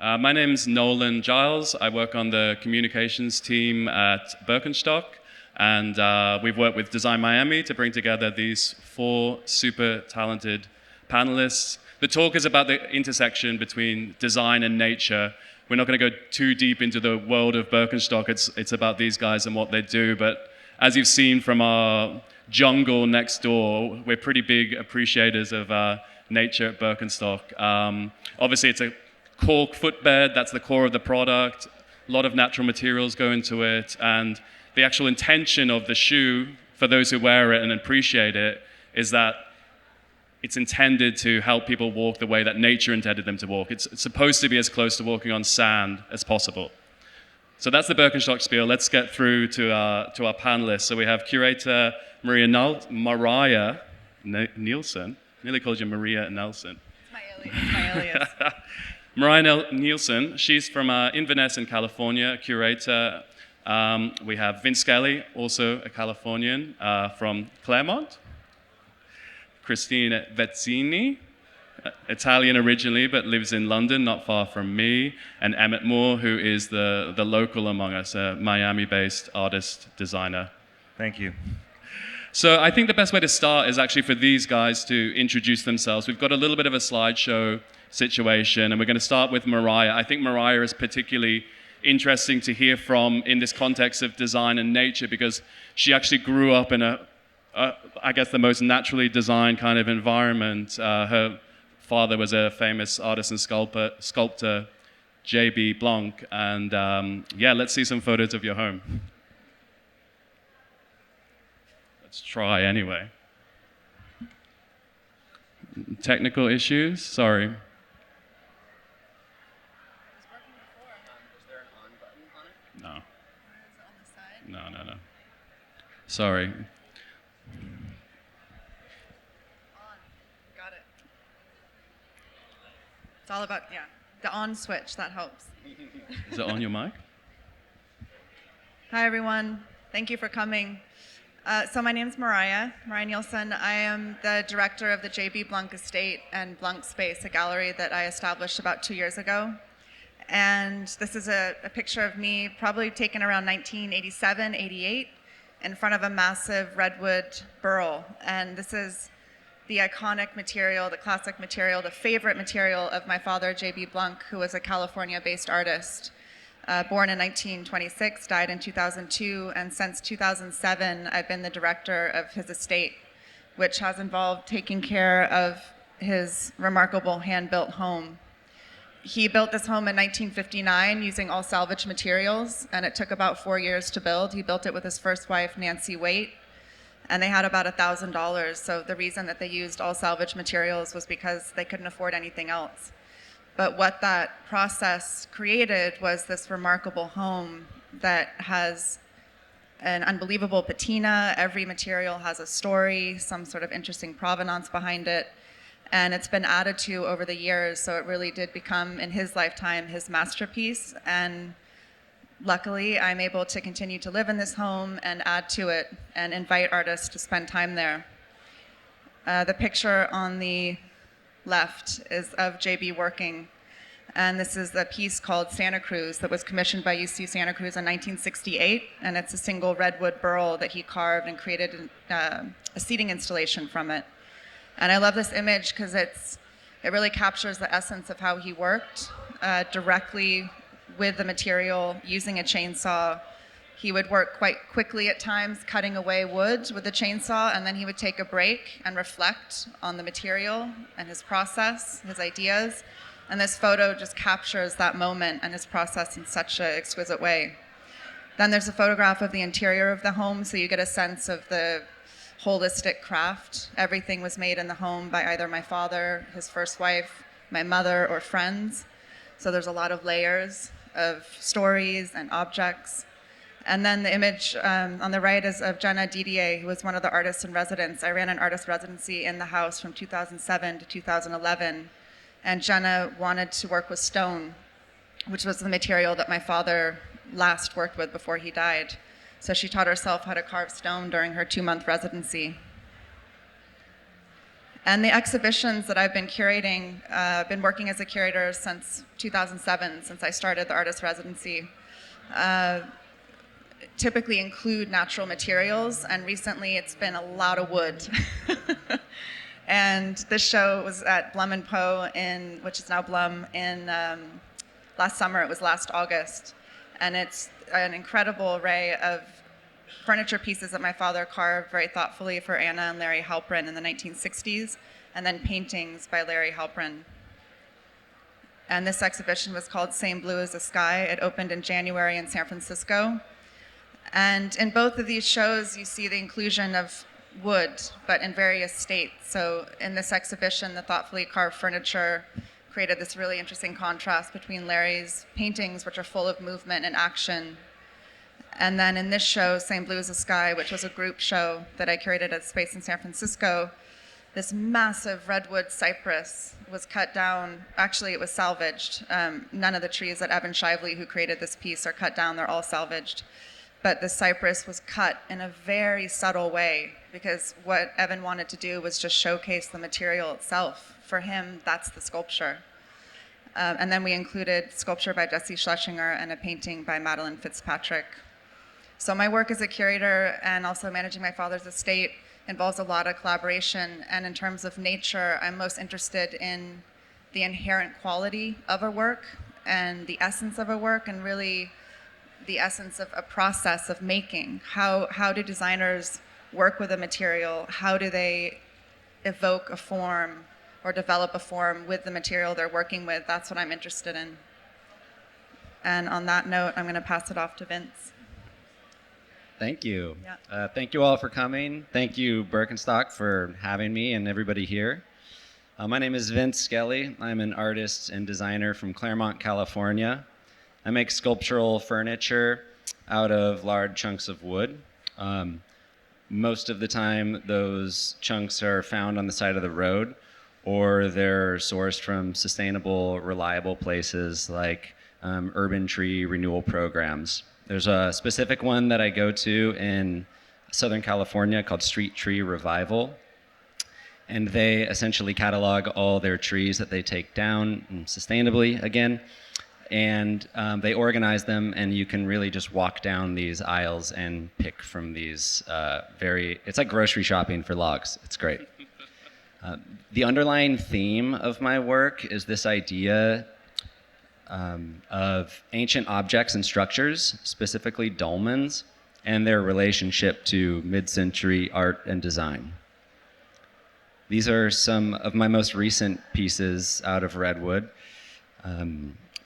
My name's Nolan Giles. I work on the communications team at BIRKENSTOCK, and we've worked with Design Miami to bring together these 4 super talented panelists. The talk is about the intersection between design and nature. We're not going to go too deep into the world of BIRKENSTOCK. It's about these guys and what they do, but as you've seen from our jungle next door, we're pretty big appreciators of nature at BIRKENSTOCK. Obviously, it's a cork footbed, that's the core of the product. A lot of natural materials go into it, and the actual intention of the shoe, for those who wear it and appreciate it, is that it's intended to help people walk the way that nature intended them to walk. It's supposed to be as close to walking on sand as possible. So that's the BIRKENSTOCK spiel. Let's get through to our panelists. So we have Curator Mariah Nielson. Nearly called you Maria Nelson. It's my alias. Mariah Nielson, she's from Inverness in California, Curator. We have Skelly, also a Californian from Claremont. Cristina Vezzini, Italian originally, but lives in London, not far from me. And Emmett, who is the local among us, a Miami-based artist, designer. Thank you. So I think the best way to start is actually for these guys to introduce themselves. We've got a little bit of a slideshow situation, and we're going to start with Mariah. I think Mariah is particularly interesting to hear from in this context of design and nature, because she actually grew up in I guess the most naturally designed kind of environment. Her father was a famous artist and sculptor, J.B. Blunk, and let's see some photos of your home. Let's try anyway. Technical issues? Sorry. Was there an on button on it? No. Is it on the side? No. Sorry. On. Got it. It's all about, the on switch. That helps. Is it on your mic? Hi, everyone. Thank you for coming. So my name's Mariah Nielson. I am the director of the J.B. Blunk Estate and Blunk Space, a gallery that I established about 2 years ago. And this is a picture of me probably taken around 1987, 88, in front of a massive redwood burl. And this is the iconic material, the classic material, the favorite material of my father, J.B. Blunk, who was a California-based artist. Born in 1926, died in 2002, and since 2007, I've been the director of his estate, which has involved taking care of his remarkable hand-built home. He built this home in 1959 using all salvage materials, and it took about 4 years to build. He built it with his first wife, Nancy Waite, and they had about $1,000. So the reason that they used all salvage materials was because they couldn't afford anything else. But what that process created was this remarkable home that has an unbelievable patina. Every material has a story, some sort of interesting provenance behind it. And it's been added to over the years, so it really did become, in his lifetime, his masterpiece. And luckily, I'm able to continue to live in this home and add to it and invite artists to spend time there. The picture on the left is of JB working, and this is a piece called Santa Cruz that was commissioned by UC Santa Cruz in 1968, and it's a single redwood burl that he carved and created a seating installation from it. And I love this image because it really captures the essence of how he worked directly with the material, using a chainsaw. He would work quite quickly at times, cutting away wood with the chainsaw, and then he would take a break and reflect on the material and his process, his ideas. And this photo just captures that moment and his process in such an exquisite way. Then there's a photograph of the interior of the home, so you get a sense of the holistic craft. Everything was made in the home by either my father, his first wife, my mother, or friends. So there's a lot of layers of stories and objects. And then the image on the right is of Jenna Didier, who was one of the artists in residence. I ran an artist residency in the house from 2007 to 2011. And Jenna wanted to work with stone, which was the material that my father last worked with before he died. So she taught herself how to carve stone during her 2-month residency. And the exhibitions that I've been curating, I've been working as a curator since 2007, since I started the artist residency, typically include natural materials, and recently it's been a lot of wood. And this show was at Blum and Poe, which is now Blum, in last summer. It was last August, and it's an incredible array of furniture pieces that my father carved very thoughtfully for Anna and Larry Halprin in the 1960s, and then paintings by Larry Halprin. And this exhibition was called Same Blue as the Sky. It opened in January in San Francisco. And in both of these shows, you see the inclusion of wood, but in various states. So in this exhibition, the thoughtfully carved furniture created this really interesting contrast between Larry's paintings, which are full of movement and action. And then in this show, Same Blue as the Sky, which was a group show that I curated at Space in San Francisco, this massive redwood cypress was cut down. Actually, it was salvaged. None of the trees that Evan Shively, who created this piece, are cut down. They're all salvaged. But the cypress was cut in a very subtle way, because what Evan wanted to do was just showcase the material itself. For him, that's the sculpture. And then we included sculpture by Jesse Schlesinger and a painting by Madeline Fitzpatrick. So my work as a curator and also managing my father's estate involves a lot of collaboration. And in terms of nature, I'm most interested in the inherent quality of a work and the essence of a work, and really the essence of a process of making. How do designers work with a material? How do they evoke a form or develop a form with the material they're working with? That's what I'm interested in. And on that note, I'm going to pass it off to Vince. Thank you. Yeah. Thank you all for coming. Thank you, BIRKENSTOCK, for having me and everybody here. My name is Vince Skelly. I'm an artist and designer from Claremont, California. I make sculptural furniture out of large chunks of wood. Most of the time, those chunks are found on the side of the road, or they're sourced from sustainable, reliable places like urban tree renewal programs. There's a specific one that I go to in Southern California called Street Tree Revival. And they essentially catalog all their trees that they take down sustainably again. And they organize them, and you can really just walk down these aisles and pick from these it's like grocery shopping for logs. It's great. The underlying theme of my work is this idea of ancient objects and structures, specifically dolmens, and their relationship to mid-century art and design. These are some of my most recent pieces out of redwood.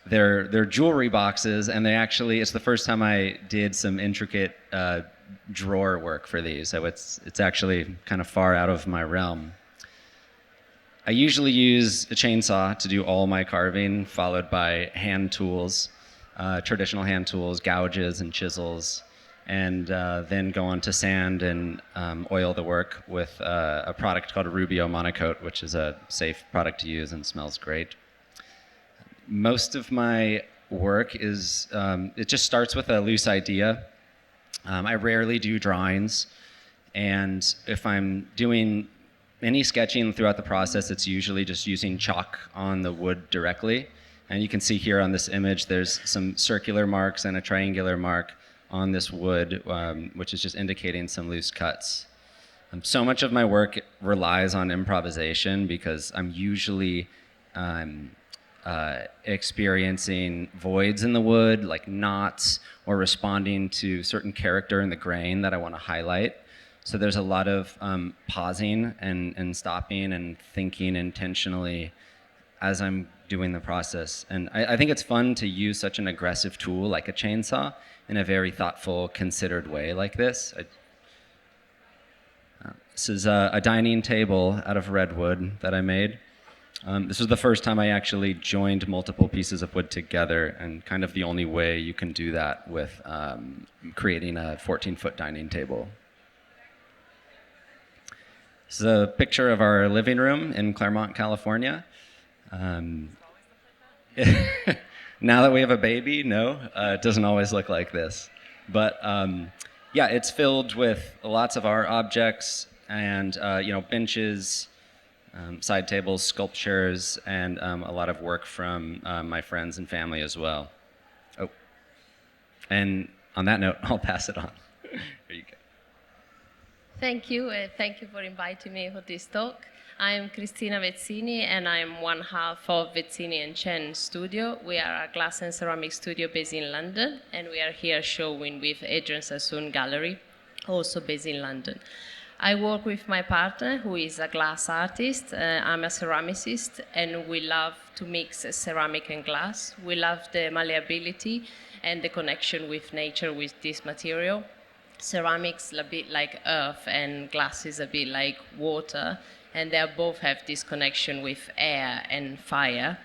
They're jewelry boxes, and it's the first time I did some intricate drawer work for these, so it's actually kind of far out of my realm. I usually use a chainsaw to do all my carving, followed by hand tools, traditional hand tools, gouges and chisels, and then go on to sand and oil the work with a product called a Rubio Monocoat, which is a safe product to use and smells great. Most of my work it just starts with a loose idea. I rarely do drawings, and if I'm doing any sketching throughout the process, it's usually just using chalk on the wood directly. And you can see here on this image, there's some circular marks and a triangular mark on this wood, which is just indicating some loose cuts. So much of my work relies on improvisation because I'm usually experiencing voids in the wood, like knots, or responding to certain character in the grain that I want to highlight. So there's a lot of pausing and stopping and thinking intentionally as I'm doing the process. And I think it's fun to use such an aggressive tool like a chainsaw in a very thoughtful, considered way like this. This is a dining table out of redwood that I made. This was the first time I actually joined multiple pieces of wood together, and kind of the only way you can do that with creating a 14-foot dining table. This is a picture of our living room in Claremont, California. Now that we have a baby, no, it doesn't always look like this. But yeah, it's filled with lots of art objects and benches, side tables, sculptures, and a lot of work from my friends and family as well. Oh, and on that note, I'll pass it on. Here you go. Thank you, and thank you for inviting me for this talk. I'm Cristina Vezzini, and I'm one half of Vezzini and Chen Studio. We are a glass and ceramic studio based in London, and we are here showing with Adrian Sassoon Gallery, also based in London. I work with my partner, who is a glass artist. I'm a ceramicist, and we love to mix ceramic and glass. We love the malleability and the connection with nature with this material. Ceramics a bit like earth, and glass is a bit like water, and they both have this connection with air and fire.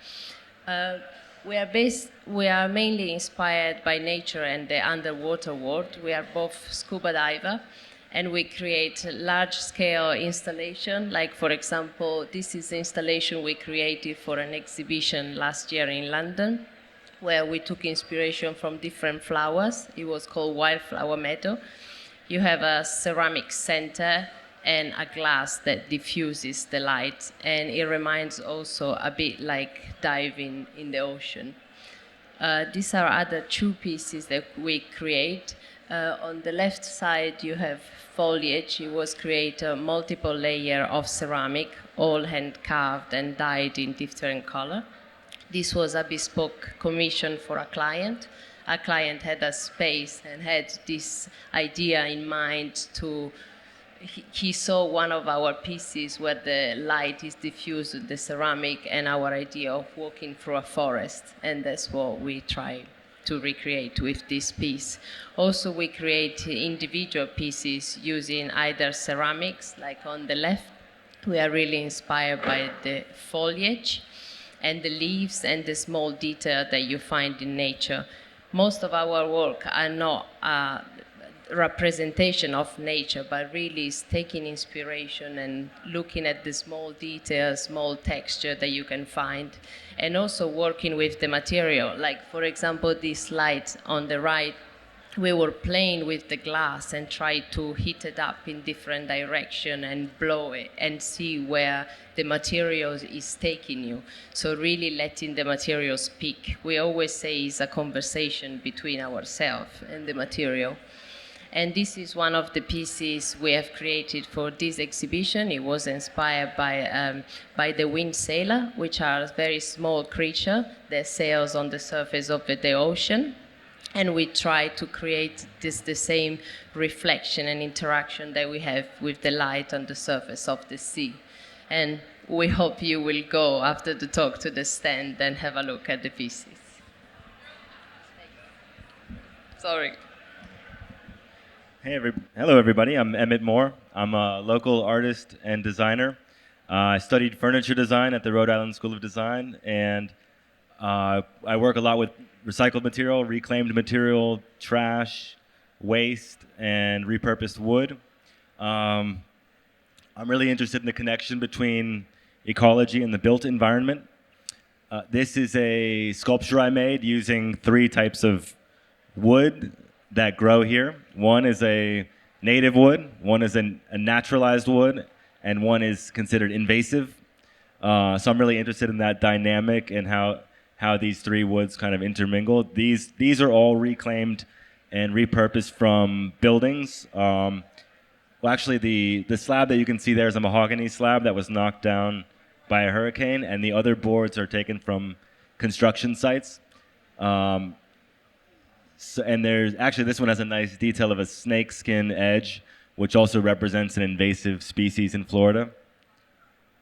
We are mainly inspired by nature and the underwater world. We are both scuba diver, and we create large-scale installation. Like, for example, this is the installation we created for an exhibition last year in London, where we took inspiration from different flowers. It was called Wildflower Meadow. You have a ceramic center and a glass that diffuses the light, and it reminds also a bit like diving in the ocean. These are other two pieces that we create. On the left side, you have foliage. It was created multiple layer of ceramic, all hand carved and dyed in different color. This was a bespoke commission for a client. A client had a space and had this idea in mind to. He saw one of our pieces where the light is diffused with the ceramic, and our idea of walking through a forest, and that's what we try to recreate with this piece. Also, we create individual pieces using either ceramics, like on the left. We are really inspired by the foliage and the leaves and the small detail that you find in nature. Most of our work are not representation of nature, but really is taking inspiration and looking at the small details, small texture that you can find, and also working with the material. Like, for example, this light on the right, we were playing with the glass and tried to heat it up in different direction and blow it and see where the material is taking you. So really letting the material speak. We always say it's a conversation between ourselves and the material. And this is one of the pieces we have created for this exhibition. It was inspired by the wind sailor, which are a very small creature that sails on the surface of the ocean. And we try to create the same reflection and interaction that we have with the light on the surface of the sea. And we hope you will go after the talk to the stand and have a look at the pieces. Sorry. Hello, everybody. I'm Emmett Moore. I'm a local artist and designer. I studied furniture design at the Rhode Island School of Design, and I work a lot with recycled material, reclaimed material, trash, waste, and repurposed wood. I'm really interested in the connection between ecology and the built environment. This is a sculpture I made using 3 types of wood that grow here. One is a native wood, one is a naturalized wood, and one is considered invasive. So I'm really interested in that dynamic and how these 3 woods kind of intermingle. These are all reclaimed and repurposed from buildings. Well, actually, the slab that you can see there is a mahogany slab that was knocked down by a hurricane, and the other boards are taken from construction sites. And there's actually, this one has a nice detail of a snakeskin edge, which also represents an invasive species in Florida,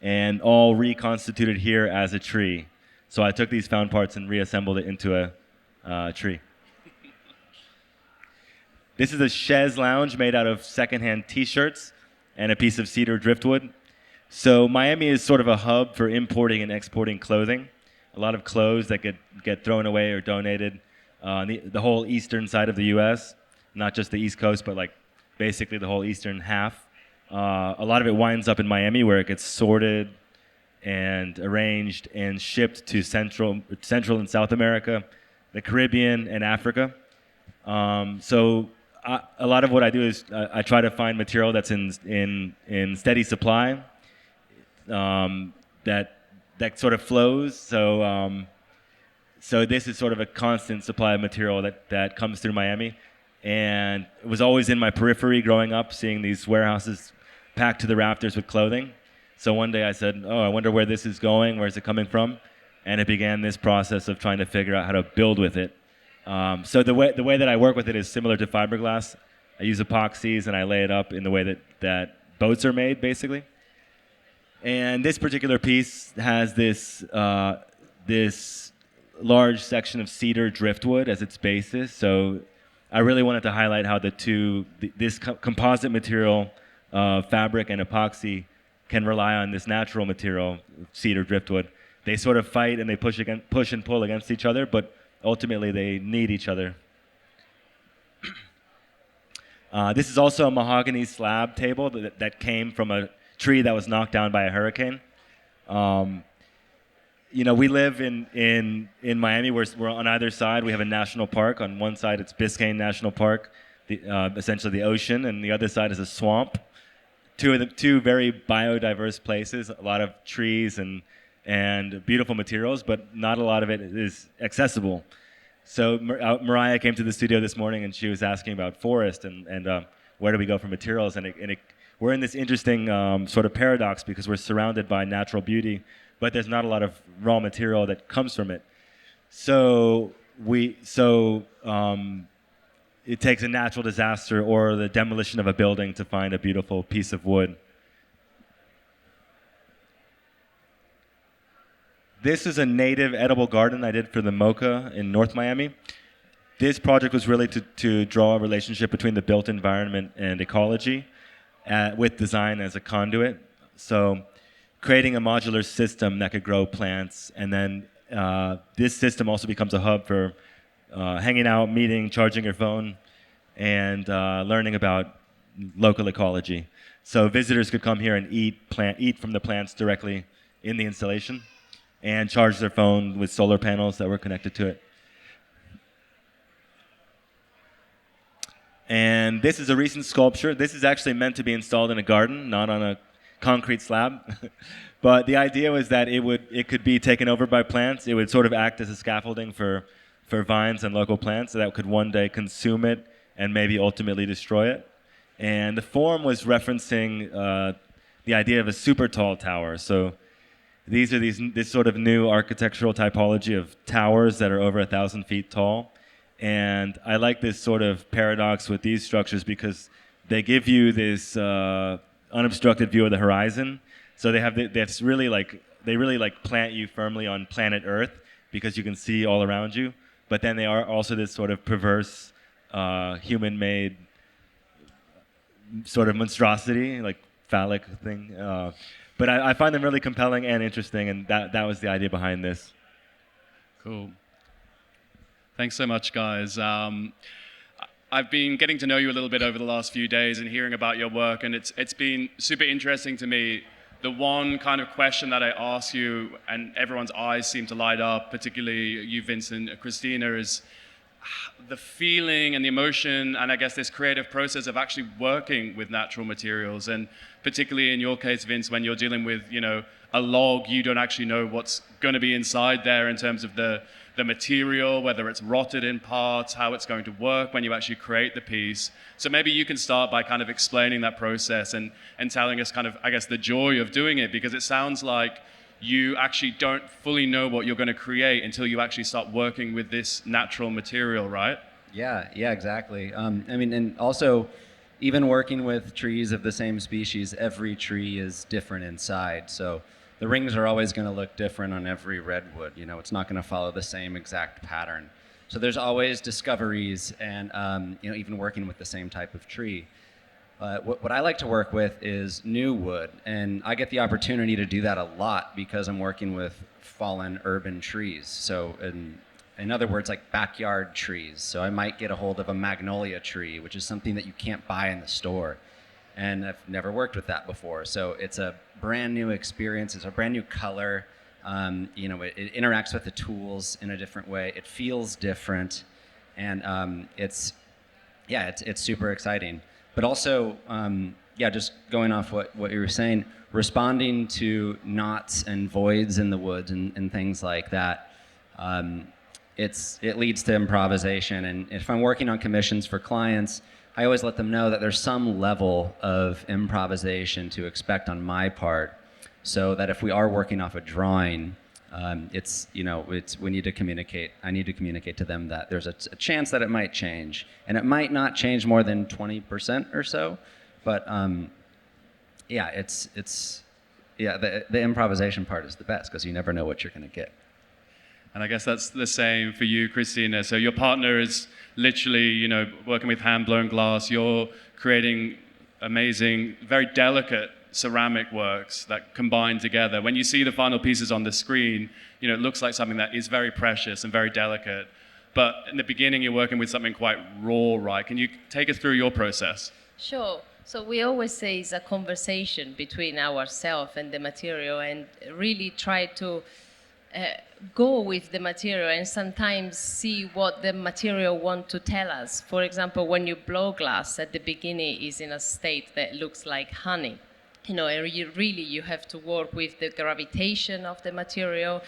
and all reconstituted here as a tree. So I took these found parts and reassembled it into a tree. This is a chaise lounge made out of secondhand T-shirts and a piece of cedar driftwood. So Miami is sort of a hub for importing and exporting clothing. A lot of clothes that get thrown away or donated. The whole eastern side of the U.S., not just the East Coast, but like basically the whole eastern half. A lot of it winds up in Miami, where it gets sorted and arranged and shipped to Central and South America, the Caribbean, and Africa. So a lot of what I do is I try to find material that's in steady supply. that sort of flows. So this is sort of a constant supply of material that comes through Miami. And it was always in my periphery growing up, seeing these warehouses packed to the rafters with clothing. So one day I said, oh, I wonder where this is going, where is it coming from? And it began this process of trying to figure out how to build with it. So the way that I work with it is similar to fiberglass. I use epoxies and I lay it up in the way that boats are made, basically. And this particular piece has this large section of cedar driftwood as its basis. So I really wanted to highlight how this composite material, fabric and epoxy, can rely on this natural material, cedar driftwood. They sort of fight and they push and pull against each other, but ultimately they need each other. This is also a mahogany slab table that came from a tree that was knocked down by a hurricane. We live in Miami. We're on either side. We have a national park. On one side, it's Biscayne National Park, essentially the ocean, and the other side is a swamp. Two very biodiverse places. A lot of trees and beautiful materials, but not a lot of it is accessible. So Mariah came to the studio this morning, and she was asking about forest and where do we go for materials, we're in this interesting sort of paradox because we're surrounded by natural beauty, but there's not a lot of raw material that comes from it. So it takes a natural disaster or the demolition of a building to find a beautiful piece of wood. This is a native edible garden I did for the Mocha in North Miami. This project was really to draw a relationship between the built environment and ecology with design as a conduit. So creating a modular system that could grow plants, and then this system also becomes a hub for hanging out, meeting, charging your phone, and learning about local ecology. So visitors could come here and eat from the plants directly in the installation, and charge their phone with solar panels that were connected to it. And this is a recent sculpture. This is actually meant to be installed in a garden, not on a concrete slab. But the idea was that it could be taken over by plants. It would sort of act as a scaffolding for vines and local plants that could one day consume it and maybe ultimately destroy it. And the form was referencing the idea of a super tall tower. So these are this sort of new architectural typology of towers that are over 1,000 feet tall. And I like this sort of paradox with these structures because they give you this unobstructed view of the horizon. So they really plant you firmly on planet Earth because you can see all around you. But then they are also this sort of perverse human-made sort of monstrosity, like phallic thing. But I find them really compelling and interesting, and that was the idea behind this. Cool. Thanks so much, guys. I've been getting to know you a little bit over the last few days and hearing about your work, and it's been super interesting to me. The one kind of question that I ask you, and everyone's eyes seem to light up, particularly you, Vincent, Cristina, is the feeling and the emotion, and I guess this creative process of actually working with natural materials, and particularly in your case, Vince, when you're dealing with, a log, you don't actually know what's going to be inside there in terms of the material, whether it's rotted in parts, how it's going to work when you actually create the piece. So maybe you can start by kind of explaining that process and telling us kind of, I guess, the joy of doing it, because it sounds like you actually don't fully know what you're going to create until you actually start working with this natural material, right? Yeah, exactly. And also, even working with trees of the same species, every tree is different inside. So the rings are always going to look different on every redwood. It's not going to follow the same exact pattern. So there's always discoveries, and even working with the same type of tree. What I like to work with is new wood, and I get the opportunity to do that a lot because I'm working with fallen urban trees. So in other words, like backyard trees. So I might get a hold of a magnolia tree, which is something that you can't buy in the store. And I've never worked with that before. So it's a brand new experience. It's a brand new color. It interacts with the tools in a different way. It feels different. And it's super exciting. But also, yeah, just going off what you were saying, responding to knots and voids in the woods and things like that, it leads to improvisation. And if I'm working on commissions for clients, I always let them know that there's some level of improvisation to expect on my part, so that if we are working off a drawing, we need to communicate. I need to communicate to them that there's a chance that it might change, and it might not change more than 20% or so. But the improvisation part is the best, because you never know what you're going to get. And I guess that's the same for you, Cristina. So your partner is literally, working with hand-blown glass. You're creating amazing, very delicate ceramic works that combine together. When you see the final pieces on the screen, it looks like something that is very precious and very delicate. But in the beginning, you're working with something quite raw, right? Can you take us through your process? Sure. So we always say it's a conversation between ourselves and the material, and really try to go with the material and sometimes see what the material wants to tell us. For example, when you blow glass at the beginning, is in a state that looks like honey. And you have to work with the gravitation of the material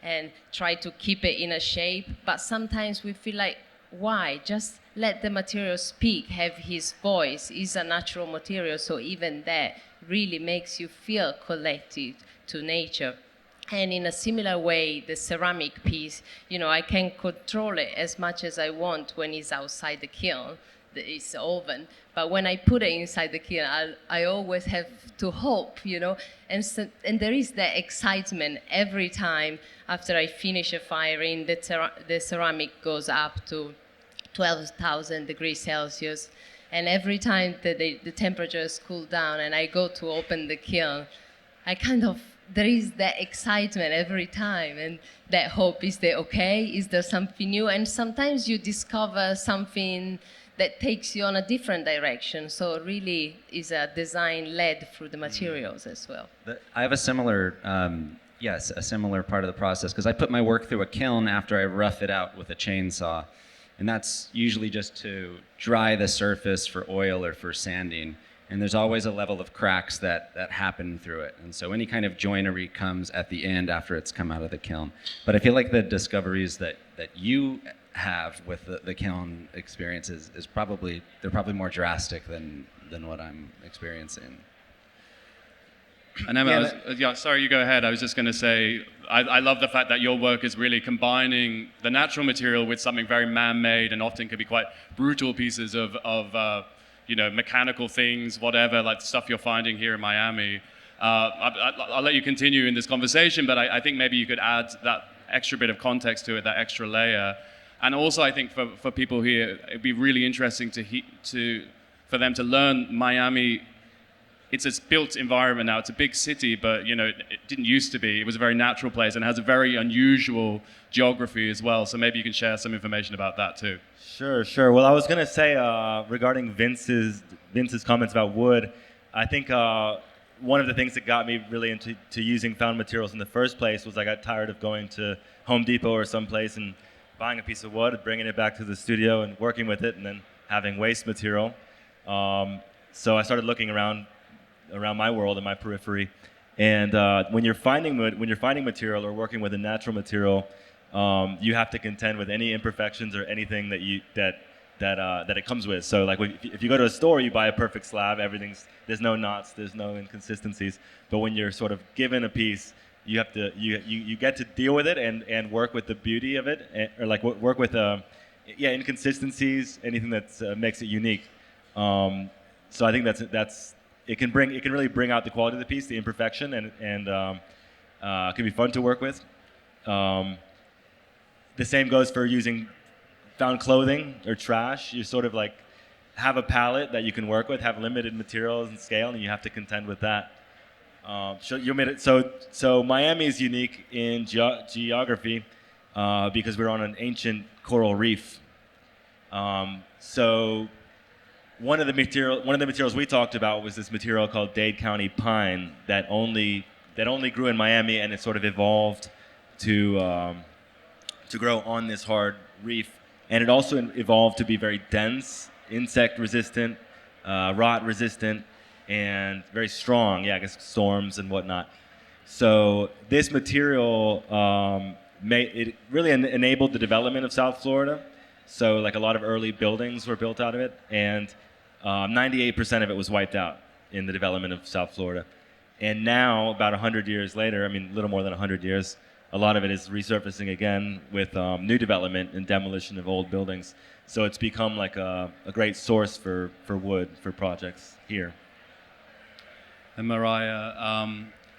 and try to keep it in a shape. But sometimes we feel like, why? Just let the material speak, have his voice. It's a natural material, so even that really makes you feel connected to nature. And in a similar way, the ceramic piece, I can control it as much as I want when it's outside the kiln, it's oven. But when I put it inside the kiln, I always have to hope, and there is that excitement every time after I finish a firing. The ceramic goes up to 12,000 degrees Celsius, and every time the temperatures cool down and I go to open the kiln, there is that excitement every time, and that hope. Is there something new? And sometimes you discover something that takes you on a different direction. So it really is a design led through the materials as well. I have a similar part of the process, because I put my work through a kiln after I rough it out with a chainsaw. And that's usually just to dry the surface for oil or for sanding. And there's always a level of cracks that happen through it. And so any kind of joinery comes at the end after it's come out of the kiln. But I feel like the discoveries that you have with the kiln experiences they're probably more drastic than what I'm experiencing. And Emma, sorry, you go ahead. I was just going to say, I love the fact that your work is really combining the natural material with something very man-made, and often can be quite brutal pieces of mechanical things, whatever, like the stuff you're finding here in Miami. I'll let you continue in this conversation, but I think maybe you could add that extra bit of context to it, that extra layer. And also, I think for people here, it'd be really interesting for them to learn Miami. It's a built environment now. It's a big city, but it didn't used to be. It was a very natural place and has a very unusual geography as well. So maybe you can share some information about that too. Sure. Well, I was going to say regarding Vince's comments about wood, I think one of the things that got me really into using found materials in the first place was I got tired of going to Home Depot or someplace and buying a piece of wood, bringing it back to the studio and working with it, and then having waste material. So I started looking around my world and my periphery, and when you're finding material or working with a natural material, you have to contend with any imperfections or anything that it comes with. So like if you go to a store, you buy a perfect slab, there's no knots, there's no inconsistencies. But when you're sort of given a piece, you get to deal with it and work with the beauty of it, or like work with inconsistencies, anything that makes it unique. So I think that's it can really bring out the quality of the piece, the imperfection, and it can be fun to work with. The same goes for using found clothing or trash. You sort of like have a palette that you can work with, have limited materials and scale, and you have to contend with that. So Miami is unique in geography because we're on an ancient coral reef. So one of the materials we talked about was this material called Dade County pine that only grew in Miami, and it sort of evolved to grow on this hard reef. And it also evolved to be very dense, insect resistant, rot resistant, and very strong, yeah, against storms and whatnot. So this material it really enabled the development of South Florida. So like a lot of early buildings were built out of it, and 98% of it was wiped out in the development of South Florida. And now, about 100 years later, I mean, a little more than 100 years, a lot of it is resurfacing again with new development and demolition of old buildings. So it's become like a great source for wood for projects here. And Mariah,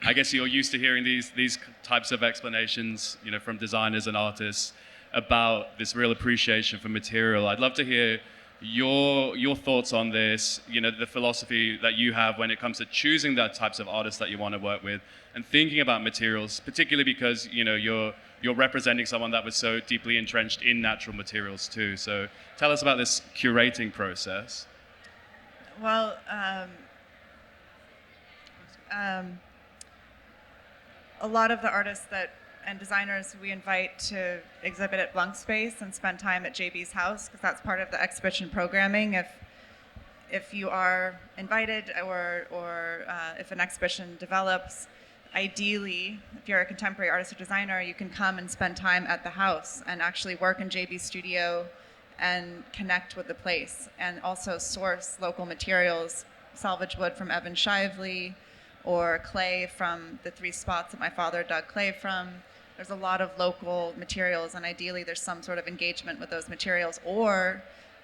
I guess you're used to hearing these types of explanations, from designers and artists about this real appreciation for material. I'd love to hear your thoughts on this, the philosophy that you have when it comes to choosing the types of artists that you want to work with and thinking about materials, particularly because, you're representing someone that was so deeply entrenched in natural materials too. So tell us about this curating process. Well, a lot of the artists and designers we invite to exhibit at Blunk Space and spend time at JB's house, because that's part of the exhibition programming. If you are invited or if an exhibition develops, ideally, if you're a contemporary artist or designer, you can come and spend time at the house and actually work in JB's studio and connect with the place, and also source local materials, salvage wood from Evan Shively, or clay from the 3 spots that my father dug clay from. There's a lot of local materials, and ideally there's some sort of engagement with those materials, or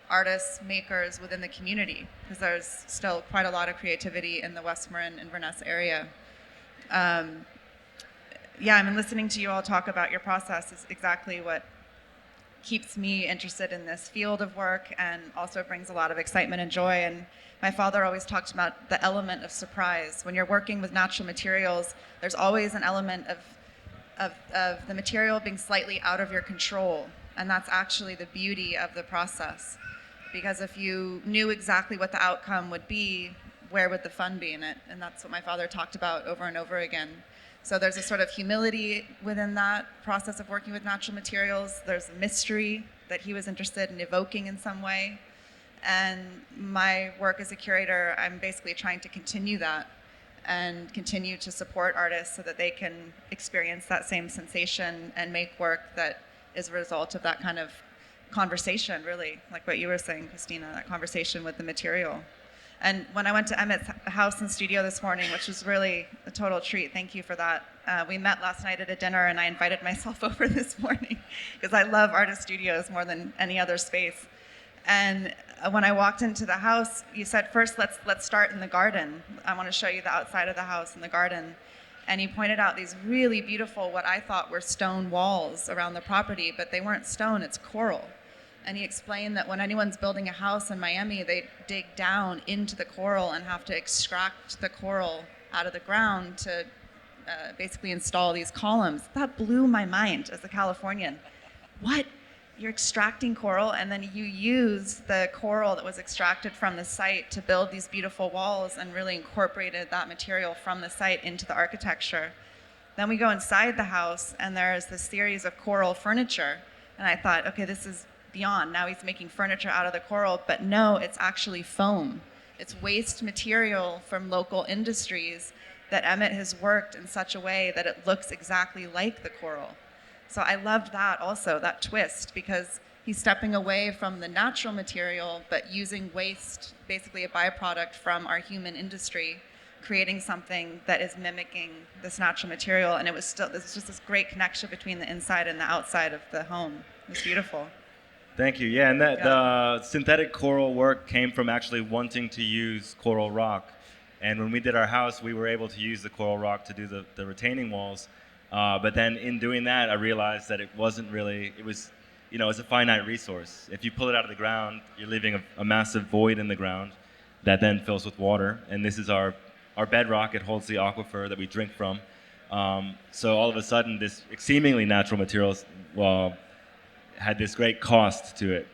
artists, makers within the community, because there's still quite a lot of creativity in the West Marin, Inverness area. Listening to you all talk about your process is exactly what keeps me interested in this field of work, and also brings a lot of excitement and joy. And my father always talked about the element of surprise. When you're working with natural materials, there's always an element of the material being slightly out of your control, and that's actually the beauty of the process. Because if you knew exactly what the outcome would be, where would the fun be in it? And that's what my father talked about over and over again. So there's a sort of humility within that process of working with natural materials. There's a mystery that he was interested in evoking in some way. And my work as a curator, I'm basically trying to continue that and continue to support artists so that they can experience that same sensation and make work that is a result of that kind of conversation, really, like what you were saying, Cristina, that conversation with the material. And when I went to Emmett's house and studio this morning, which was really a total treat, thank you for that. We met last night at a dinner, and I invited myself over this morning because I love artist studios more than any other space. And when I walked into the house, you said, first, let's start in the garden. I want to show you the outside of the house and the garden. And he pointed out these really beautiful, what I thought were stone walls around the property, but they weren't stone, it's coral. And he explained that when anyone's building a house in Miami, they dig down into the coral and have to extract the coral out of the ground to basically install these columns. That blew my mind as a Californian. What? You're extracting coral, and then you use the coral that was extracted from the site to build these beautiful walls, and really incorporated that material from the site into the architecture. Then we go inside the house, and there's this series of coral furniture. And I thought, okay, this is beyond. Now he's making furniture out of the coral, but no, it's actually foam. It's waste material from local industries that Emmett has worked in such a way that it looks exactly like the coral. So I loved that also, that twist, because he's stepping away from the natural material, but using waste, basically a byproduct from our human industry, creating something that is mimicking this natural material. And there's just this great connection between the inside and the outside of the home. It was beautiful. Thank you. Yeah, and the synthetic coral work came from actually wanting to use coral rock. And when we did our house, we were able to use the coral rock to do the retaining walls. But then in doing that, I realized that it wasn't really, it's a finite resource. If you pull it out of the ground, you're leaving a massive void in the ground that then fills with water. And this is our bedrock. It holds the aquifer that we drink from. So all of a sudden, this seemingly natural materials, had this great cost to it.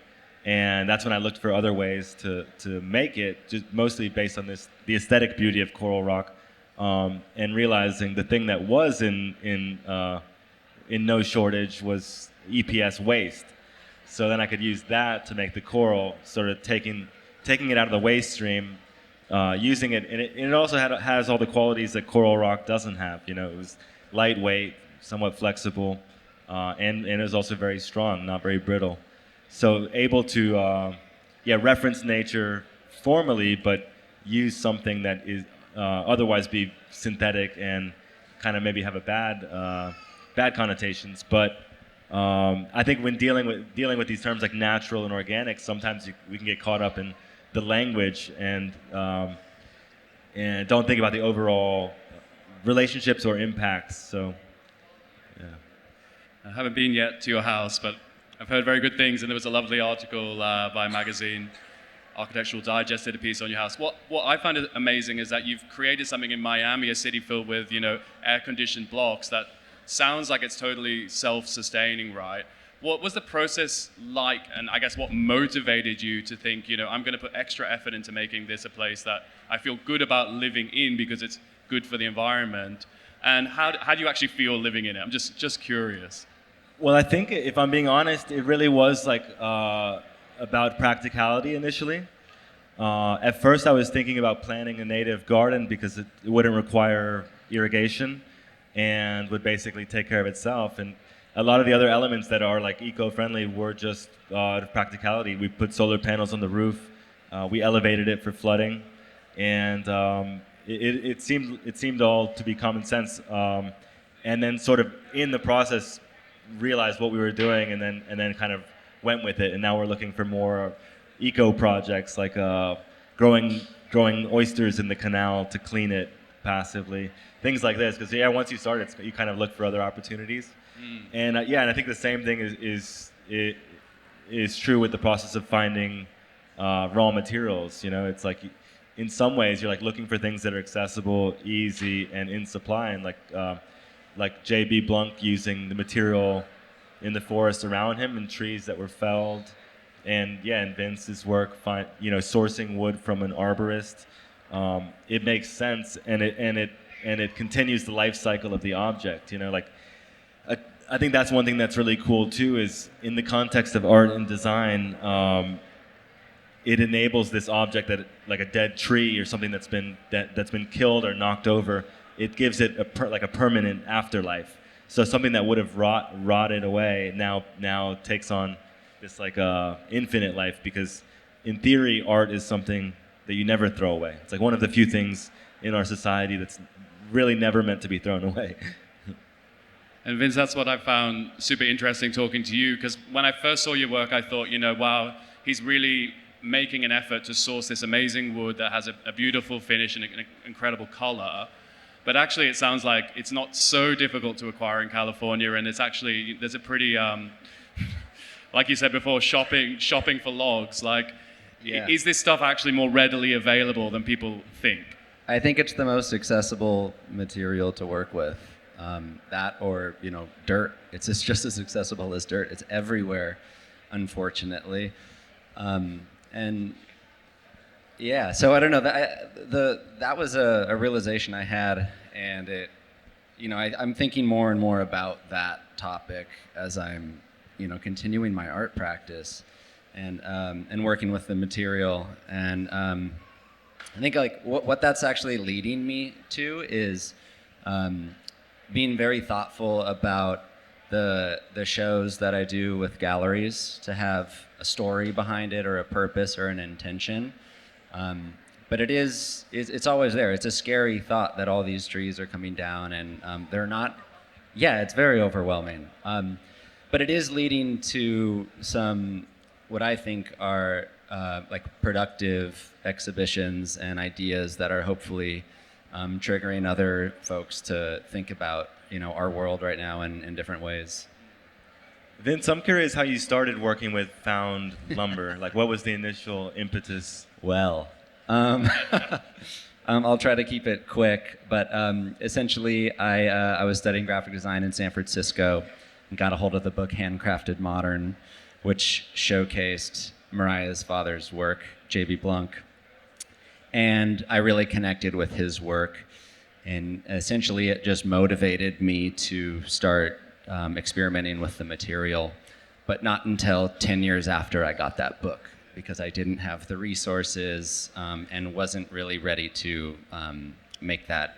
And that's when I looked for other ways to make it, just mostly based on the aesthetic beauty of coral rock, and realizing the thing that was in no shortage was EPS waste. So then I could use that to make the coral, sort of taking it out of the waste stream, using it, and it also has all the qualities that coral rock doesn't have. You know, it was lightweight, somewhat flexible, and it was also very strong, not very brittle. So able to reference nature formally, but use something that is otherwise be synthetic and kind of maybe have a bad connotations. But I think when dealing with these terms like natural and organic, sometimes we can get caught up in the language and don't think about the overall relationships or impacts. So, yeah. I haven't been yet to your house, but I've heard very good things, and there was a lovely article by a magazine, Architectural Digest, did a piece on your house. What I find amazing is that you've created something in Miami, a city filled with, you know, air-conditioned blocks that sounds like it's totally self-sustaining, right? What was the process like, and I guess what motivated you to think, you know, I'm going to put extra effort into making this a place that I feel good about living in because it's good for the environment? And how do you actually feel living in it? I'm just curious. Well, I think if I'm being honest, it really was like about practicality initially. At first, I was thinking about planting a native garden because it wouldn't require irrigation and would basically take care of itself. And a lot of the other elements that are like eco-friendly were just practicality. We put solar panels on the roof. We elevated it for flooding, and it seemed all to be common sense. And then sort of in the process, realized what we were doing, and then kind of went with it. And now we're looking for more eco projects like growing oysters in the canal to clean it passively, things like this. Because once you start it, you kind of look for other opportunities. And and I think the same thing is true with the process of finding raw materials. You know, it's like in some ways you're like looking for things that are accessible, easy, and in supply. And like J.B. Blunk using the material in the forest around him and trees that were felled, and Vince's work, sourcing wood from an arborist. It makes sense, and it continues the life cycle of the object. You know, like. I think that's one thing that's really cool too, is in the context of art and design, it enables this object that, like a dead tree or something that's been killed or knocked over, it gives it a permanent afterlife. So something that would have rotted away now takes on this like infinite life, because in theory art is something that you never throw away. It's like one of the few things in our society that's really never meant to be thrown away. And Vince, that's what I found super interesting talking to you, because when I first saw your work, I thought, you know, wow, he's really making an effort to source this amazing wood that has a beautiful finish and an incredible color. But actually, it sounds like it's not so difficult to acquire in California, and it's actually, there's a pretty, like you said before, shopping for logs. Like, is this stuff actually more readily available than people think? I think it's the most accessible material to work with. That or, you know, dirt. It's just as accessible as dirt. It's everywhere, unfortunately. And yeah, so I don't know. That was a realization I had, and it, you know, I'm thinking more and more about that topic as I'm, you know, continuing my art practice and working with the material. And I think like what that's actually leading me to is being very thoughtful about the shows that I do with galleries, to have a story behind it or a purpose or an intention. But it's always there. It's a scary thought that all these trees are coming down and they're not, it's very overwhelming. But it is leading to some, what I think are like productive exhibitions and ideas that are hopefully triggering other folks to think about, you know, our world right now in different ways. Vince, I'm curious how you started working with found lumber. Like, what was the initial impetus? Well, I'll try to keep it quick, but essentially I was studying graphic design in San Francisco and got a hold of the book Handcrafted Modern, which showcased Mariah's father's work, J.B. Blunk. And I really connected with his work, and essentially it just motivated me to start experimenting with the material, but not until 10 years after I got that book. because I didn't have the resources and wasn't really ready to make that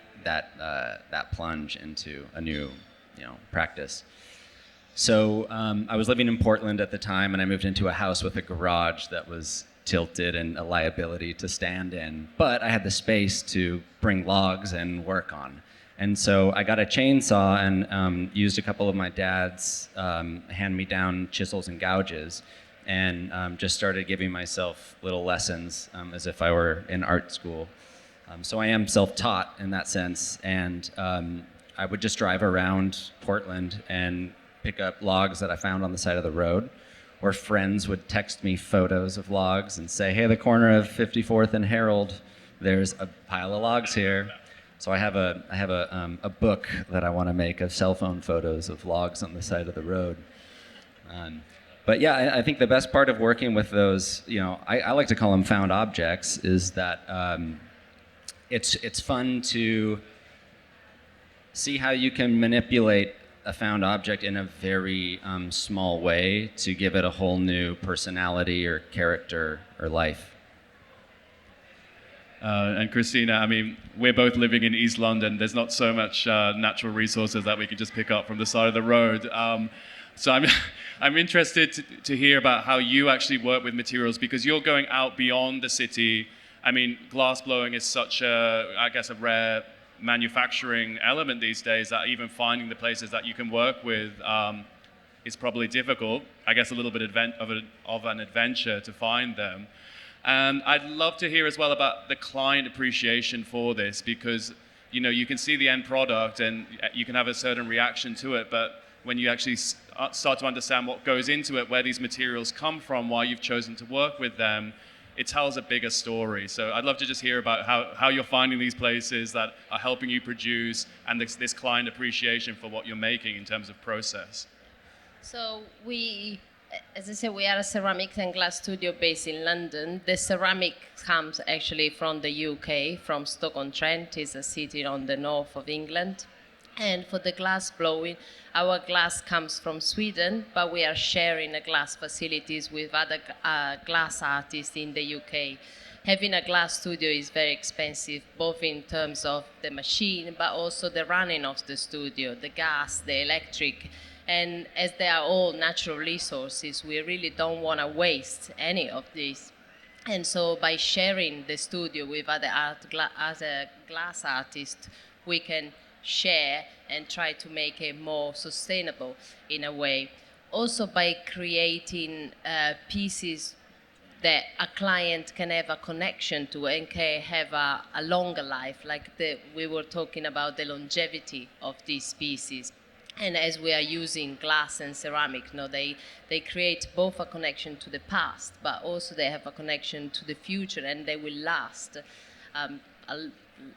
plunge into a new, practice. So I was living in Portland at the time, and I moved into a house with a garage that was tilted and a liability to stand in. But I had the space to bring logs and work on. And so I got a chainsaw and used a couple of my dad's hand-me-down chisels and gouges, and just started giving myself little lessons as if I were in art school. So I am self-taught in that sense, and I would just drive around Portland and pick up logs that I found on the side of the road, or friends would text me photos of logs and say, hey, the corner of 54th and Herald, there's a pile of logs here. So I have a book that I want to make of cell phone photos of logs on the side of the road. But yeah, I think the best part of working with those, I like to call them found objects, is that it's fun to see how you can manipulate a found object in a very small way to give it a whole new personality or character or life. And Cristina, I mean, we're both living in East London. There's not so much natural resources that we can just pick up from the side of the road. So I'm interested to hear about how you actually work with materials, because you're going out beyond the city. I mean, glass blowing is such a rare manufacturing element these days that even finding the places that you can work with is probably difficult. I guess a little bit of an adventure to find them. And I'd love to hear as well about the client appreciation for this, because you can see the end product and you can have a certain reaction to it, but when you actually start to understand what goes into it, where these materials come from, why you've chosen to work with them, it tells a bigger story. So I'd love to just hear about how you're finding these places that are helping you produce, and this client appreciation for what you're making in terms of process. So as I said, we are a ceramics and glass studio based in London. The ceramic comes actually from the UK, from Stoke-on-Trent. It's a city on the north of England. And for the glass blowing, our glass comes from Sweden, but we are sharing a glass facilities with other glass artists in the UK. Having a glass studio is very expensive, both in terms of the machine, but also the running of the studio, the gas, the electric. And as they are all natural resources, we really don't want to waste any of these. And so by sharing the studio with other glass artists, we can share and try to make it more sustainable in a way. Also by creating pieces that a client can have a connection to and can have a longer life, like we were talking about the longevity of these pieces. And as we are using glass and ceramic, they create both a connection to the past, but also they have a connection to the future, and they will last a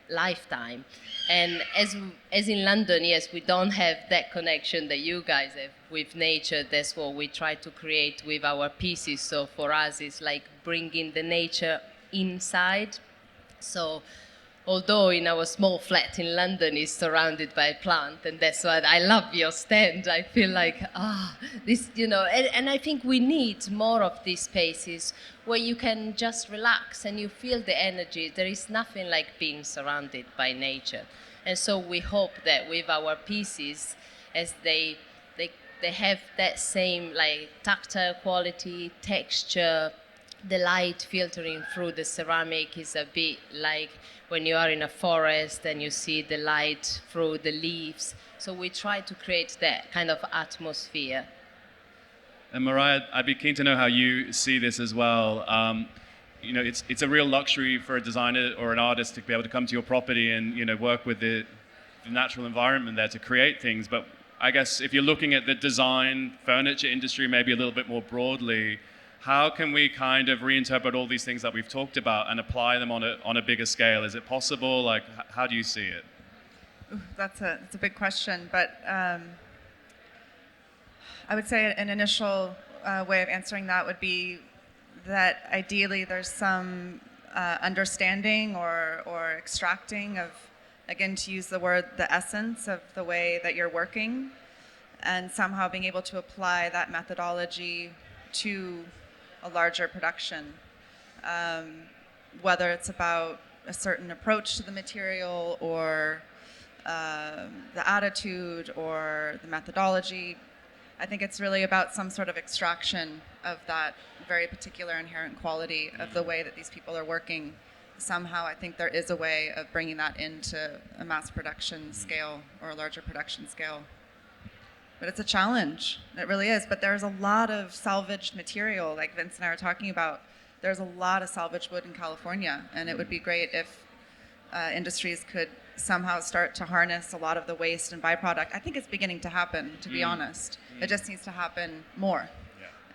lifetime. And as in London, yes, we don't have that connection that you guys have with nature. That's what we try to create with our pieces. So for us, it's like bringing the nature inside. So although in our small flat in London is surrounded by plant, and that's why I love your stand. I feel like, this, and I think we need more of these spaces where you can just relax and you feel the energy. There is nothing like being surrounded by nature. And so we hope that with our pieces, as they have that same like tactile quality, texture, the light filtering through the ceramic is a bit like when you are in a forest and you see the light through the leaves. So we try to create that kind of atmosphere. And Mariah, I'd be keen to know how you see this as well. It's a real luxury for a designer or an artist to be able to come to your property and work with the natural environment there to create things. But I guess if you're looking at the design furniture industry maybe a little bit more broadly, how can we kind of reinterpret all these things that we've talked about and apply them on a bigger scale? Is it possible? Like, how do you see it? Ooh, that's a big question, but I would say an initial way of answering that would be that ideally there's some understanding or extracting of, again, to use the word, the essence of the way that you're working, and somehow being able to apply that methodology to a larger production. Whether it's about a certain approach to the material or the attitude or the methodology. I think it's really about some sort of extraction of that very particular inherent quality of the way that these people are working. Somehow I think there is a way of bringing that into a mass production scale or a larger production scale. But it's a challenge, it really is. But there's a lot of salvaged material, like Vince and I were talking about. There's a lot of salvaged wood in California, and it would be great if industries could somehow start to harness a lot of the waste and byproduct. I think it's beginning to happen, to be honest. It just needs to happen more.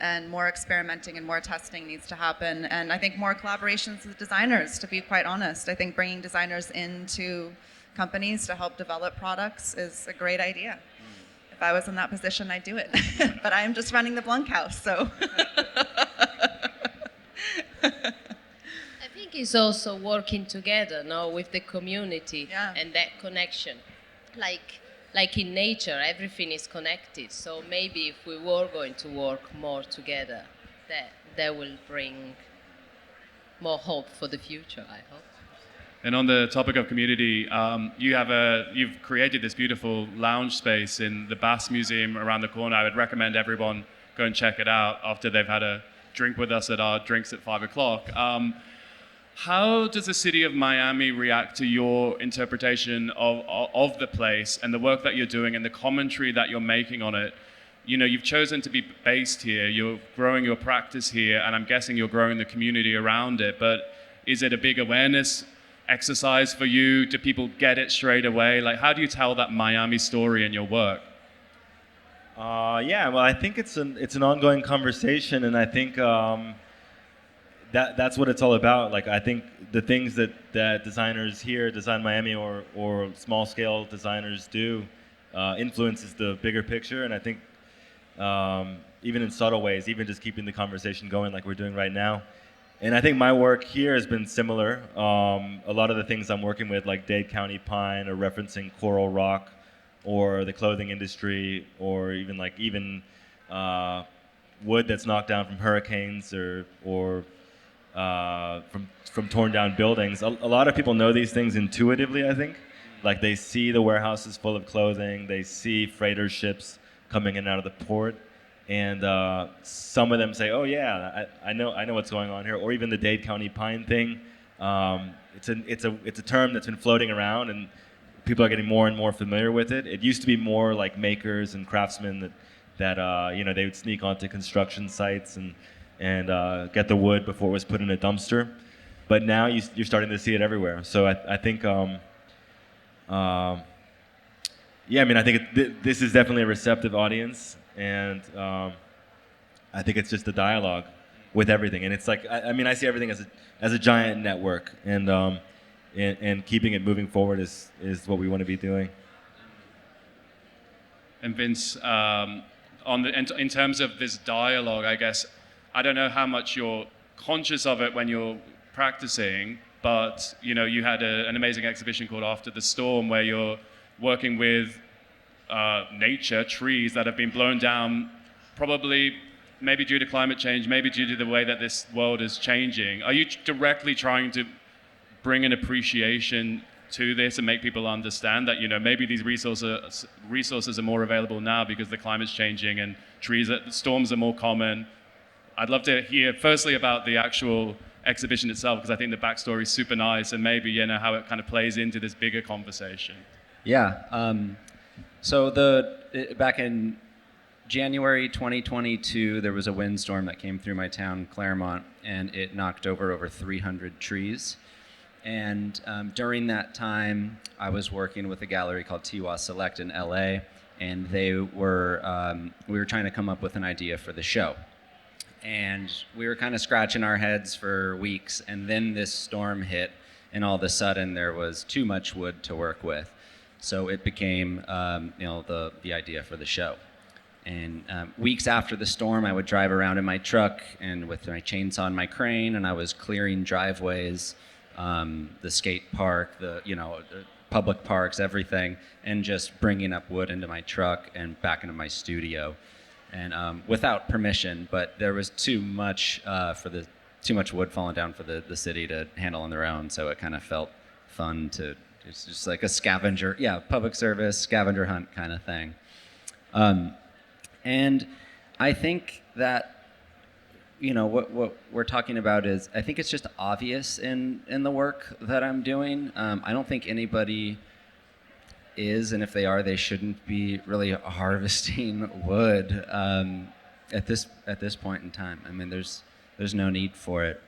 And more experimenting and more testing needs to happen. And I think more collaborations with designers, to be quite honest. I think bringing designers into companies to help develop products is a great idea. If I was in that position, I'd do it. But I'm just running the Blunk house, so. I think it's also working together, no, with the community and that connection. Like in nature, everything is connected. So maybe if we were going to work more together, that will bring more hope for the future, I hope. And on the topic of community, you've created this beautiful lounge space in the Bass Museum around the corner. I would recommend everyone go and check it out after they've had a drink with us at our drinks at 5 o'clock. How does the city of Miami react to your interpretation of the place and the work that you're doing and the commentary that you're making on it? You know, you've chosen to be based here, you're growing your practice here, and I'm guessing you're growing the community around it, but is it a big awareness exercise for you? Do people get it straight away? Like, how do you tell that Miami story in your work? Yeah, well, I think it's an ongoing conversation, and I think that's what it's all about. Like, I think the things that designers here, Design Miami, or small scale designers do, influences the bigger picture. And I think even in subtle ways, even just keeping the conversation going like we're doing right now. And I think my work here has been similar. A lot of the things I'm working with, like Dade County pine, or referencing coral rock, or the clothing industry, or even wood that's knocked down from hurricanes or from torn down buildings. A lot of people know these things intuitively, I think. Like, they see the warehouses full of clothing, they see freighter ships coming in and out of the port, and some of them say, "Oh yeah, I know what's going on here." Or even the Dade County pine thing. It's a term that's been floating around, and people are getting more and more familiar with it. It used to be more like makers and craftsmen that they would sneak onto construction sites and get the wood before it was put in a dumpster. But now you're starting to see it everywhere. So I think, I think this is definitely a receptive audience, and I think it's just a dialogue with everything. And it's like, I see everything as a giant network, and keeping it moving forward is what we want to be doing. And Vince, in terms of this dialogue, I guess, I don't know how much you're conscious of it when you're practicing, but you had an amazing exhibition called After the Storm, where you're working with nature, trees that have been blown down, probably maybe due to climate change, maybe due to the way that this world is changing. Are you directly trying to bring an appreciation to this and make people understand that maybe these resources are more available now because the climate's changing and storms are more common? I'd love to hear firstly about the actual exhibition itself, because I think the backstory is super nice, and maybe how it kind of plays into this bigger conversation. Yeah. So back in January 2022, there was a windstorm that came through my town, Claremont, and it knocked over 300 trees. And during that time, I was working with a gallery called Tiwa Select in LA, and we were trying to come up with an idea for the show. And we were kind of scratching our heads for weeks, and then this storm hit, and all of a sudden there was too much wood to work with. So it became the idea for the show. And weeks after the storm, I would drive around in my truck and with my chainsaw and my crane, and I was clearing driveways, the skate park, the public parks, everything, and just bringing up wood into my truck and back into my studio. and without permission. But there was too much wood falling down for the city to handle on their own. So it kind of felt fun to. It's just like a scavenger, public service scavenger hunt kind of thing. And I think that, what we're talking about is, I think it's just obvious in the work that I'm doing. I don't think anybody is, and if they are, they shouldn't be really harvesting wood at this point in time. I mean, there's no need for it.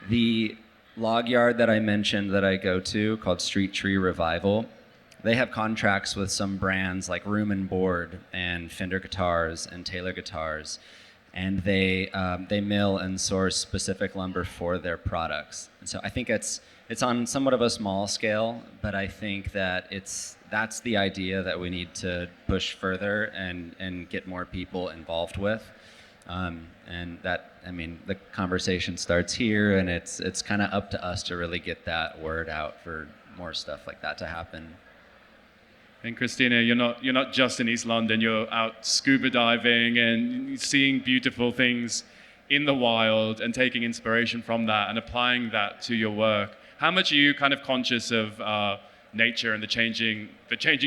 The log yard that I mentioned that I go to, called Street Tree Revival, they have contracts with some brands like Room and Board and Fender Guitars and Taylor Guitars, and they mill and source specific lumber for their products. And so I think it's on somewhat of a small scale, but I think that that's the idea that we need to push further and get more people involved with. And that, I mean, the conversation starts here, and it's kind of up to us to really get that word out for more stuff like that to happen. And Cristina, you're not just in East London. You're out scuba diving and seeing beautiful things in the wild and taking inspiration from that and applying that to your work. How much are you kind of conscious of nature and the changing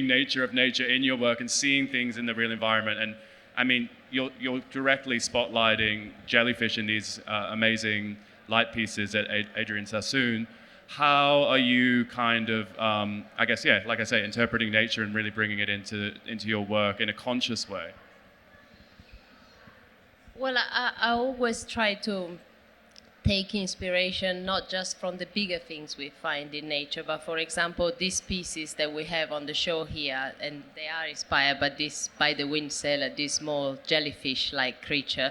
nature of nature in your work and seeing things in the real environment? And I mean, you're directly spotlighting jellyfish in these amazing light pieces at Adrian Sassoon. How are you kind of, I guess, like I say, interpreting nature and really bringing it into your work in a conscious way? Well, I always try to take inspiration not just from the bigger things we find in nature, but for example, these pieces that we have on the show here, and they are inspired by the wind sailor, this small jellyfish-like creature.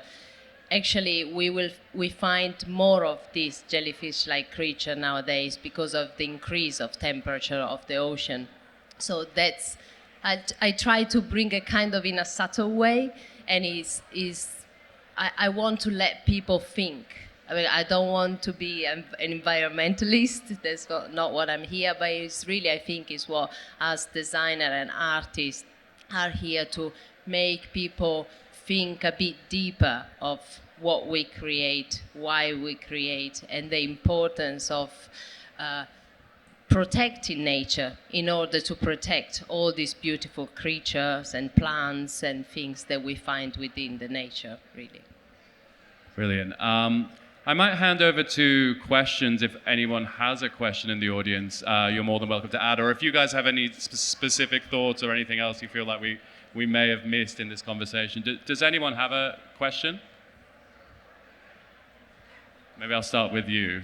Actually, we find more of this jellyfish-like creature nowadays because of the increase of temperature of the ocean. So I try to bring a kind of in a subtle way, and I want to let people think. I mean, I don't want to be an environmentalist. That's not what I'm here, but it's really, I think, is what as designer and artists are here to make people think a bit deeper of what we create, why we create, and the importance of protecting nature in order to protect all these beautiful creatures and plants and things that we find within the nature, really. Brilliant. I might hand over to questions if anyone has a question in the audience. You're more than welcome to add, or if you guys have any specific thoughts or anything else you feel like we may have missed in this conversation. Does anyone have a question? Maybe I'll start with you.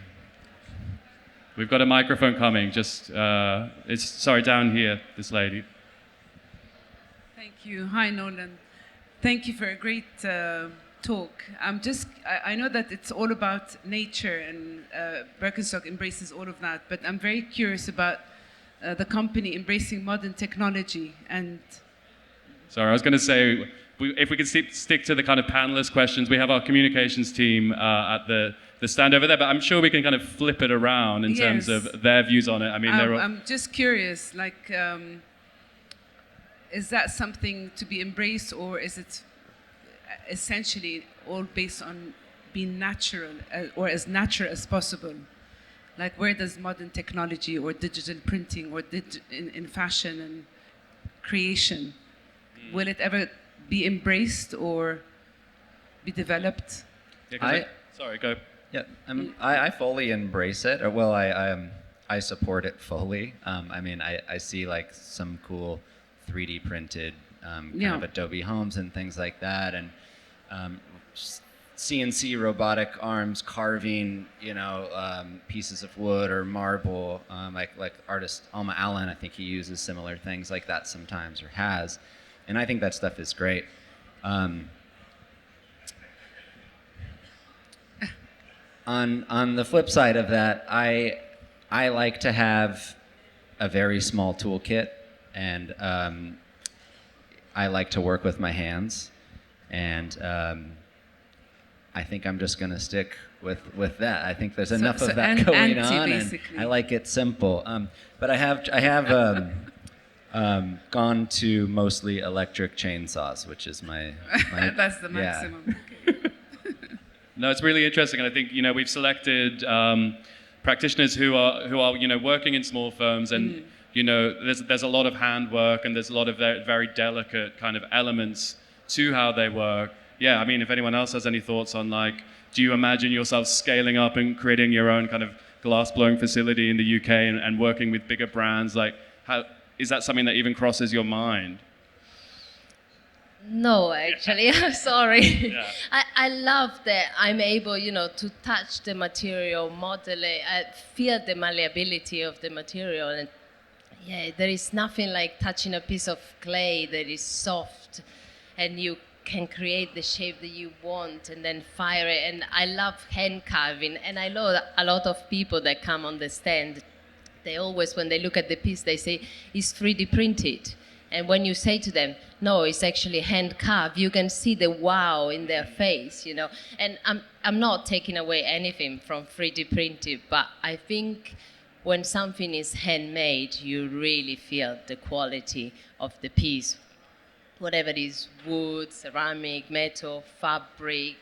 We've got a microphone coming. Just, down here, this lady. Thank you. Hi, Nolan. Thank you for a great talk. I know that it's all about nature, and BIRKENSTOCK embraces all of that, but I'm very curious about the company embracing modern technology and... Sorry, I was going to say, if we could stick to the kind of panelist questions, we have our communications team at the stand over there, but I'm sure we can kind of flip it around in terms of their views on it. I mean, I'm just curious, is that something to be embraced, or is it essentially all based on being natural, or as natural as possible? Like, where does modern technology or digital printing or in fashion and creation, will it ever be embraced or be developed? Sorry, go. Yeah, I fully embrace it. Well, I support it fully. I mean, I see like some cool 3D printed kind of Adobe homes and things like that, and CNC robotic arms carving, pieces of wood or marble. Like artist Alma Allen, I think he uses similar things like that sometimes, or has, and I think that stuff is great. On the flip side of that, I like to have a very small toolkit, and I like to work with my hands, and I think I'm just going to stick with that. I think there's enough of that going on, basically. and I like it simple. But I have Gone to mostly electric chainsaws, which is my That's the yeah. maximum. No, it's really interesting, and I think we've selected practitioners who are working in small firms, and there's a lot of handwork and there's a lot of very delicate kind of elements to how they work. Yeah, I mean, if anyone else has any thoughts on do you imagine yourself scaling up and creating your own kind of glass blowing facility in the UK and working with bigger brands? How is that something that even crosses your mind? No, actually, I'm sorry. Yeah. I love that I'm able, to touch the material, model it, feel the malleability of the material. And yeah, there is nothing like touching a piece of clay that is soft and you can create the shape that you want and then fire it. And I love hand carving. And I know that a lot of people that come on the stand, they always, when they look at the piece, they say, it's 3D printed. And when you say to them, no, it's actually hand carved, you can see the wow in their face, And I'm not taking away anything from 3D printed, but I think when something is handmade, you really feel the quality of the piece. Whatever it is, wood, ceramic, metal, fabric,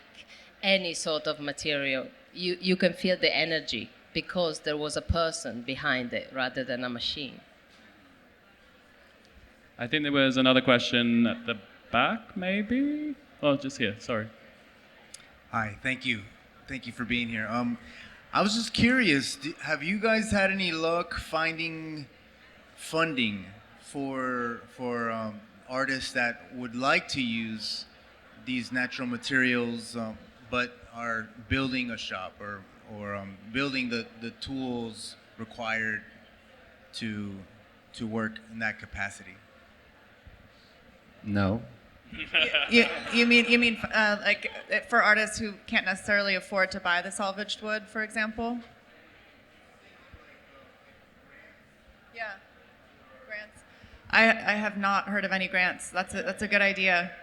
any sort of material, you can feel the energy because there was a person behind it rather than a machine. I think there was another question at the back, maybe? Oh, just here, sorry. Hi, thank you. Thank you for being here. I was just curious, have you guys had any luck finding funding for artists that would like to use these natural materials but are building a shop or building the tools required to work in that capacity? No. You mean for artists who can't necessarily afford to buy the salvaged wood, for example? Yeah, grants. I have not heard of any grants. That's a good idea,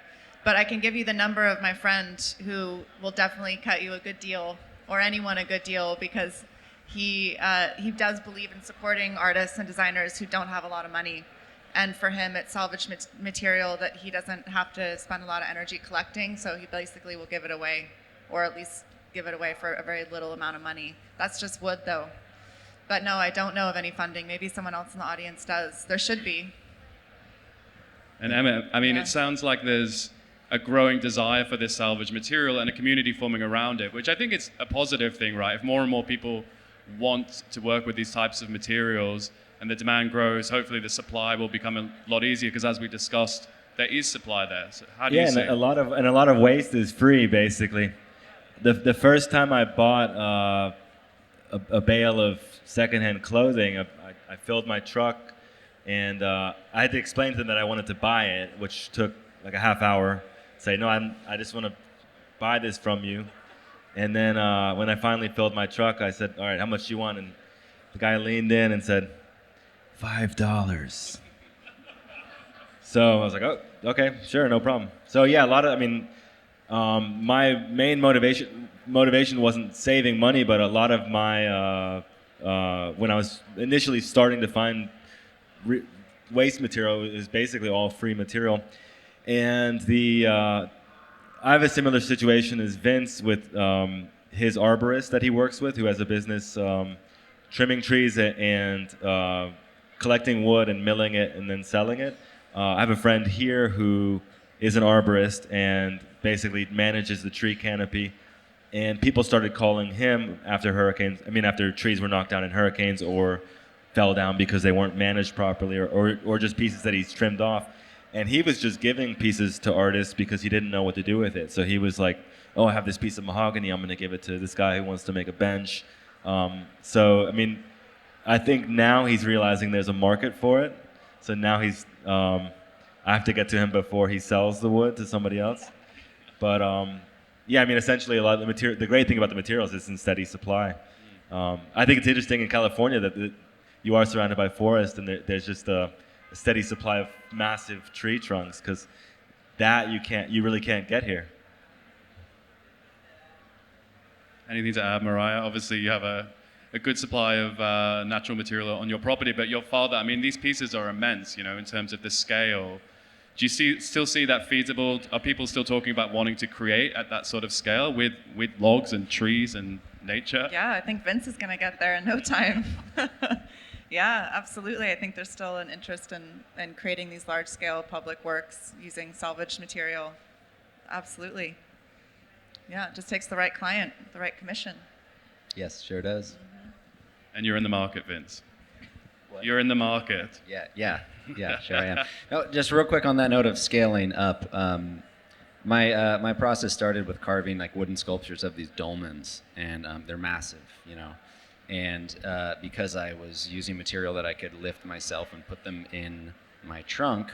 but I can give you the number of my friend who will definitely cut you a good deal, or anyone a good deal, because he does believe in supporting artists and designers who don't have a lot of money. And for him, it's salvaged material that he doesn't have to spend a lot of energy collecting, so he basically will give it away, or at least give it away for a very little amount of money. That's just wood, though. But no, I don't know of any funding. Maybe someone else in the audience does. There should be. And Emmett, I mean, Yeah. It sounds like there's a growing desire for this salvage material and a community forming around it, which I think is a positive thing, right? If more and more people want to work with these types of materials, and the demand grows, hopefully the supply will become a lot easier, because as we discussed, there is supply there. So how do you see? A lot of waste is free, basically. The first time I bought a bale of secondhand clothing, I filled my truck, and I had to explain to them that I wanted to buy it, which took like a half hour. Say, no, I just want to buy this from you. And then when I finally filled my truck, I said, all right, how much do you want? And the guy leaned in and said, $5. So I was like, oh, okay, sure, no problem. So yeah, my main motivation wasn't saving money, but a lot of my, when I was initially starting to find waste material, is basically all free material. And I have a similar situation as Vince with his arborist that he works with, who has a business trimming trees and collecting wood and milling it and then selling it. I have a friend here who is an arborist and basically manages the tree canopy. And people started calling him after trees were knocked down in hurricanes or fell down because they weren't managed properly, or just pieces that he's trimmed off. And he was just giving pieces to artists because he didn't know what to do with it. So he was like, oh, I have this piece of mahogany, I'm going to give it to this guy who wants to make a bench. I think now he's realizing there's a market for it. So now I have to get to him before he sells the wood to somebody else. But essentially a lot of the great thing about the materials is in steady supply. I think it's interesting in California that you are surrounded by forest, and there's just a steady supply of massive tree trunks, because that you really can't get here. Anything to add, Mariah? Obviously, you have a a good supply of natural material on your property. But your father, I mean, these pieces are immense, you know, in terms of the scale. Do you still see that feasible? Are people still talking about wanting to create at that sort of scale with logs and trees and nature? Yeah, I think Vince is going to get there in no time. Yeah, absolutely. I think there's still an interest in creating these large-scale public works using salvaged material. Absolutely. Yeah, it just takes the right client, the right commission. Yes, sure does. And you're in the market, Vince. What? You're in the market. Yeah, sure I am. No, just real quick on that note of scaling up. My process started with carving like wooden sculptures of these dolmens, and they're massive, you know. And because I was using material that I could lift myself and put them in my trunk,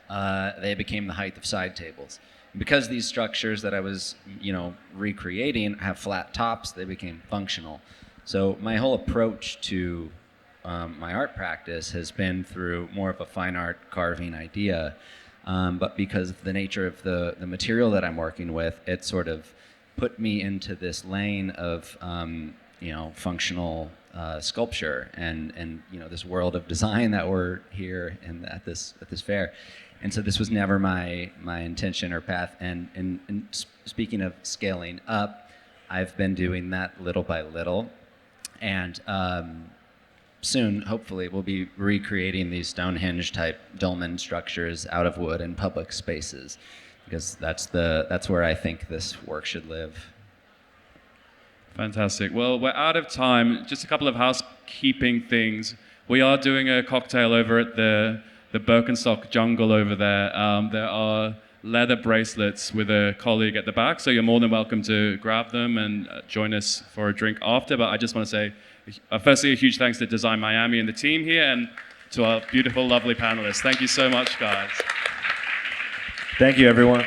they became the height of side tables. And because these structures that I was, you know, recreating have flat tops, they became functional. So my whole approach to my art practice has been through more of a fine art carving idea, but because of the nature of the material that I'm working with, it sort of put me into this lane of you know, functional sculpture and you know, this world of design that we're here and at this fair. And so this was never my intention or path. And speaking of scaling up, I've been doing that little by little, and soon, hopefully, we'll be recreating these Stonehenge type dolmen structures out of wood in public spaces, because that's where I think this work should live. Fantastic. Well, we're out of time. Just a couple of housekeeping things. We are doing a cocktail over at the BIRKENSTOCK jungle over there. There are leather bracelets with a colleague at the back, so you're more than welcome to grab them and join us for a drink after. But I just want to say, firstly, a huge thanks to Design Miami and the team here, and to our beautiful, lovely panelists. Thank you so much, guys. Thank you, everyone.